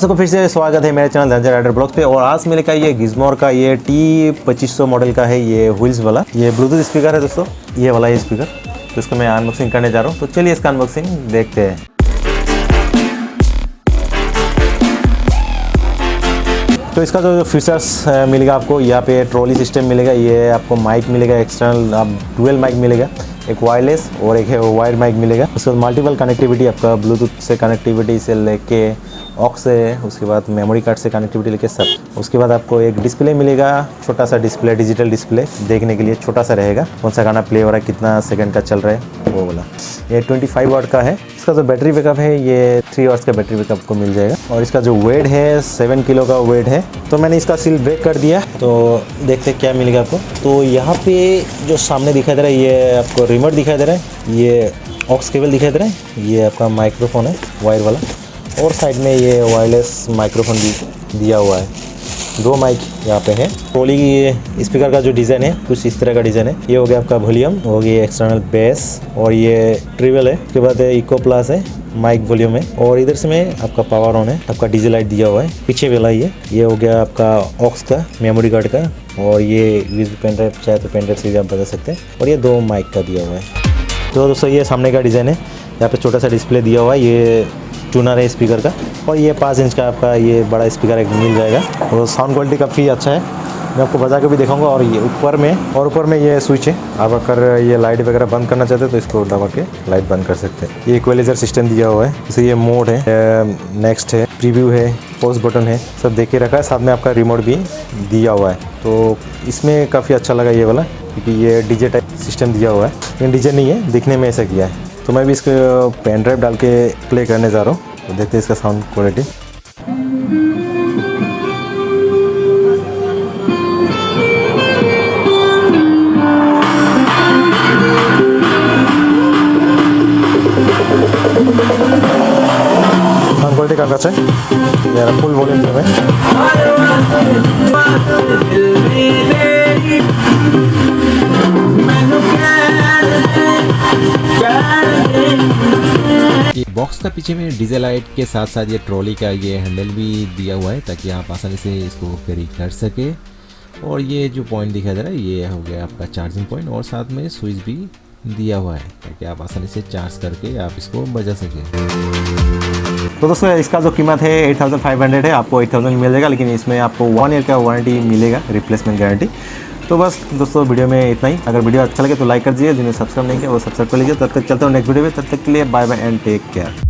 दर्शकों फिर से स्वागत है मेरे चैनल धनंजय राइडर ब्लॉग पे। और आज मेरे का ये गिज़मोर का ये T2500 मॉडल का है, ये व्हील्स वाला ये ब्लूटूथ स्पीकर है दोस्तों, ये वाला ये स्पीकर। तो इसको मैं अनबॉक्सिंग करने जा रहा हूँ, तो चलिए इसका अनबॉक्सिंग देखते हैं। तो इसका जो फीचर्स मिलेगा आपको, यहाँ पे ट्रॉली सिस्टम मिलेगा, ये आपको माइक मिलेगा एक्सटर्नल, आप डुअल माइक मिलेगा, एक वायरलेस और एक है वायर माइक मिलेगा। उसके बाद मल्टीपल कनेक्टिविटी, आपका ब्लूटूथ से कनेक्टिविटी से लेके ऑक्स है, उसके बाद मेमोरी कार्ड से कनेक्टिविटी लेके सब। उसके बाद आपको एक डिस्प्ले मिलेगा, छोटा सा डिस्प्ले, डिजिटल डिस्प्ले देखने के लिए छोटा सा रहेगा, कौन सा गाना प्ले हो रहा है, कितना सेकंड का चल रहा है वो वाला। ये 25 वाट का है। इसका जो बैटरी बैकअप है ये 3 आवर्स का बैटरी बैकअप को मिल जाएगा। और इसका जो वेट है 7 किलो का वेट है। तो मैंने इसका सील ब्रेक कर दिया, तो देखते क्या मिलेगा आपको। तो यहाँ पे जो सामने दिखाई दे रहा है ये आपको रिमोट दिखाई दे रहा है, ये ऑक्स केबल दिखाई दे रहा है, ये आपका माइक्रोफोन है वायर वाला, और साइड में ये वायरलेस माइक्रोफोन भी दिया हुआ है। 2 माइक यहाँ पे है। ट्रॉली स्पीकर का जो डिज़ाइन है कुछ इस तरह का डिज़ाइन है। ये हो गया आपका वॉल्यूम, हो गया एक्सटर्नल बेस, और ये ट्रिबल है। उसके बाद इको प्लस है, माइक वॉल्यूम है, और इधर से में आपका पावर ऑन है, आपका डीजे लाइट दिया हुआ है पीछे वाला। ये हो गया आपका ऑक्स का, मेमोरी कार्ड का, और ये यूएसबी पेन ड्राइव चाहे तो पेन ड्राइव से भी आप बता सकते हैं। और ये 2 माइक का दिया हुआ है। तो दोस्तों ये सामने का डिज़ाइन है, यहाँ पे छोटा सा डिस्प्ले दिया हुआ है, ये ट्यूनर है स्पीकर का, और ये 5 इंच का आपका ये बड़ा स्पीकर एक मिल जाएगा। और साउंड क्वालिटी काफ़ी अच्छा है, मैं आपको बजा के भी दिखाऊंगा। और ये ऊपर में ये स्विच है, आप अगर ये लाइट वगैरह बंद करना चाहते हैं तो इसको दबा के लाइट बंद कर सकते हैं। ये इक्वलाइजर सिस्टम दिया हुआ है, जैसे ये मोड है, नेक्स्ट है, प्रीव्यू है, पॉज बटन है, सब देख के रखा है। साथ में आपका रिमोट भी दिया हुआ है। तो इसमें काफ़ी अच्छा लगा ये वाला, क्योंकि ये डीजे टाइप सिस्टम दिया हुआ है। ये डीजे नहीं है, दिखने में ऐसा किया है। तो मैं भी इसको पेन ड्राइव डाल के प्ले करने जा रहा हूँ, तो देखते हैं इसका साउंड क्वालिटी। साउंड क्वालिटी काफ़ी अच्छा है, यार फुल वॉल्यूम पे है। बॉक्स का पीछे में डीजे लाइट के साथ साथ ये ट्रॉली का ये हैंडल भी दिया हुआ है, ताकि आप आसानी से इसको कैरी कर सके। और ये जो पॉइंट दिखाई दे रहा है ये हो गया आपका चार्जिंग पॉइंट, और साथ में स्विच भी दिया हुआ है, ताकि आप आसानी से चार्ज करके आप इसको बजा सकें। तो दोस्तों इसका जो कीमत है 8500 है, आपको 8000 मिल जाएगा, लेकिन इसमें आपको 1 ईयर का वारंटी मिलेगा, रिप्लेसमेंट गारंटी। तो बस दोस्तों वीडियो में इतना ही। अगर वीडियो अच्छा लगे तो लाइक कर दीजिए, जिन्हें सब्सक्राइब नहीं किया वो सब्सक्राइब कर लीजिए। तब तक चलते हो नेक्स्ट वीडियो में, तब तक के लिए bye bye and take care.